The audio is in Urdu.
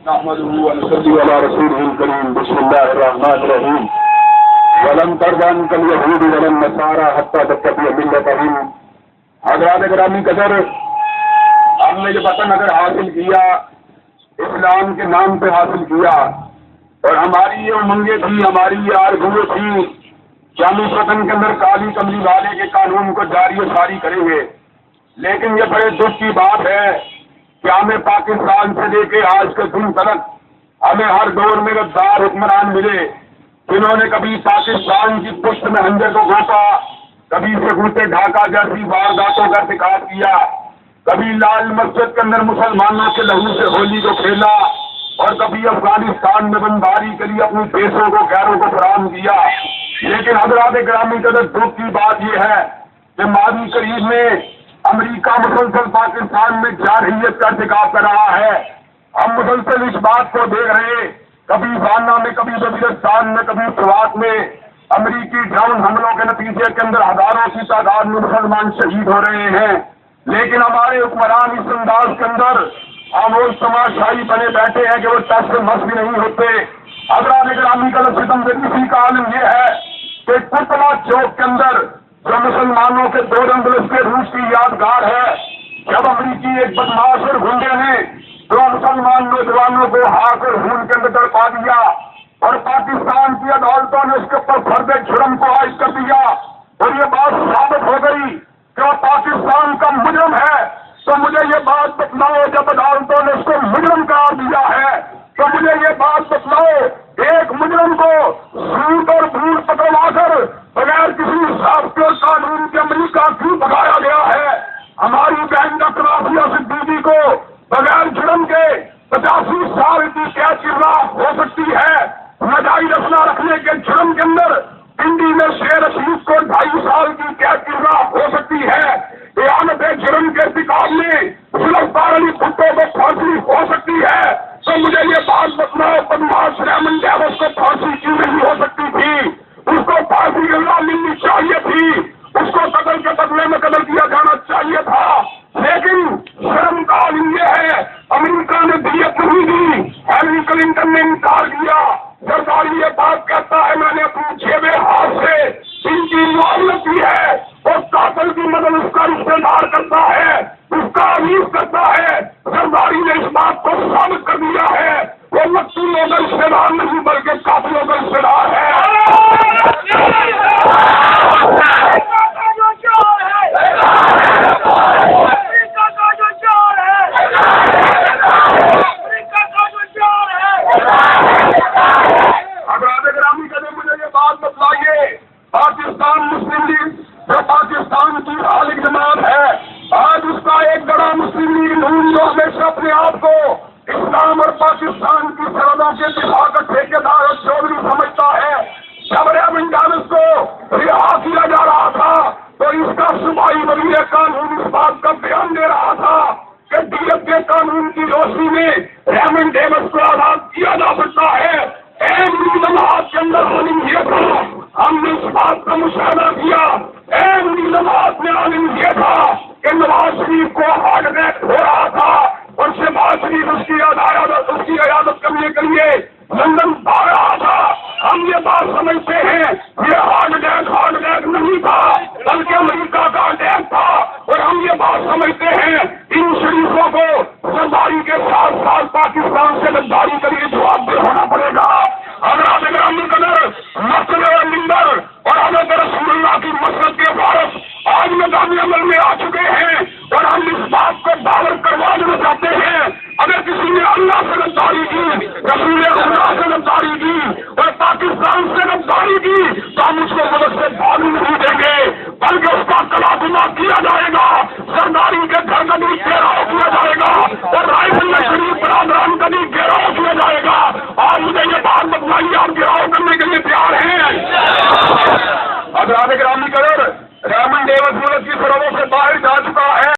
نحمده ونصلي على رسوله الكريم بسم الله الرحمن الرحيم ولن ترضى عنك اليهود ولا النصارى حتى تتبع ملتهم. حضرات گرامی قدر، ہم نے جو وطن اگر حاصل کیا اسلام کے نام پہ حاصل کیا اور ہماری یہ امنگیں تھی، ہماری یہ آرزویں تھی کہ ہم اس وطن کے اندر کالی کملی والے کے قانون کو جاری و ساری کریں گے. لیکن یہ بڑے دکھ کی بات ہے کہ ہمیں پاکستان سے لے کے آج کے دن تک ہمیں ہر دور میں غدار حکمران ملے جنہوں نے کبھی پاکستان کی پشت میں خنجر کو گھونپا، کبھی سکوتے ڈھاکہ جیسی وارداتوں کا ارتکاب کیا، کبھی لال مسجد کے اندر مسلمانوں کے لہو سے ہولی کو کھیلا اور کبھی افغانستان میں بمباری کے لیے اپنی پیسوں کو غیروں کو فراہم کیا. لیکن حضرات گرامی قدر دکھ کی بات یہ ہے کہ ماضی قریب میں امریکہ مسلسل پاکستان میں جارحیت کا ارتکاب کر رہا ہے. ہم مسلسل اس بات کو دیکھ رہے ہیں، کبھی وانا میں، کبھی وزیرستان میں، کبھی سوات میں امریکی ڈرون حملوں کے نتیجے کے اندر ہزاروں کی تعداد میں مسلمان شہید ہو رہے ہیں. لیکن ہمارے حکمران اس انداز کے اندر خاموش تماشائی بنے بیٹھے ہیں کہ وہ ٹس سے مس بھی نہیں ہوتے. حضرات گرامی کا ستم سے کسی کا عالم یہ ہے کہ پتلا چوک کے اندر جو مسلمانوں کے دو رنگلس کے روس کی یادگار ہے، جب امریکی ایک بدماش اور گنڈے نے دو مسلمان نوجوانوں کو ہاتھ اور خون کے اندر پا دیا اور پاکستان کی عدالتوں نے اس کے اوپر فرد جرم کو عائد کر دیا اور یہ بات ثابت ہو گئی کہ وہ پاکستان کا مجرم ہے، تو مجھے یہ بات بتلاؤ جب عدالتوں نے اس کو مجرم قرار دیا ہے تو مجھے یہ بات بتلاؤ ایک مجرم کو سوٹ اور بھوٹ پکڑوا کر بغیر کسی ضابطے اور قانون کے امریکہ کیوں بھگایا گیا ہے؟ ہماری بہن رافیہ صدیقی کو بغیر جرم کے 85 سال کی قید کی سزا ہو سکتی ہے. ناجائز اسلحہ رکھنے کے جرم کے اندر پنڈی میں شیر رشید کو 2.5 سال کی قید کی سزا ہو سکتی ہے. اعانت جرم کے ارتکاب میں ذوالفقار علی بھٹو کو پھانسی ہو سکتی ہے. تو مجھے یہ بات بتلاؤ بدماش ریمنڈ ڈیوس کو پھانسی کیوں نہیں ہو سکتی تھی؟ اس کو پھانسی کی سزا ملنی چاہیے تھی، اس کو قتل کے بدلے میں قتل کیا جانا چاہیے تھا. لیکن شرم کا عالم یہ ہے امریکہ نے دیت نہیں دی، ہیلری کلنٹن نے انکار کیا. سرکاری یہ بات کہتا ہے میں نے اپنے جیبے ہاتھ سے ان کی معاونت کی ہے اور قاتل کی مدد اس کا رشتے دار کرتا ہے، اس کا عزیز کرتا ہے. سرکاری نے اس بات کو ثابت کر دیا ہے وہ مقتولوں کا رشتے دار نہیں بلکہ قاتلوں کا رشتے دار ہے. پاکستان مسلم لیگ جو پاکستان کی غالب جماعت ہے، آج اس کا ایک بڑا مسلم لیگ نون جو ہمیشہ اپنے آپ کو اسلام اور پاکستان کی سرحدوں کے دفاع کا ٹھیکیدار اور چودھری سمجھتا ہے. جب ریمنڈ ڈیوس کو رہا کیا جا رہا تھا تو اس کا صوبائی وزیر قانون اس بات کا بیان دے رہا تھا کہ دیت کے قانون کی روشنی میں ریمنڈ ڈیوس کو آزاد کیا جا سکتا ہے. جماعت کے اندر عالم یہ تھا، ہم نے اس بات کا مشاہدہ کیا. جماعت میں عالم یہ تھا کہ نواز شریف کو ہارٹ اٹیک ہو رہا تھا اور شہباز شریف اس کی عیادت کرنے کے لیے لندن آ رہا تھا. ہم یہ بات سمجھتے ہیں یہ ہارٹ اٹیک نہیں تھا بلکہ امریکہ کا اٹیک تھا. اور ہم یہ بات سمجھتے ہیں ان شریفوں کو غداری کے ساتھ ساتھ پاکستان سے غداری کے لیے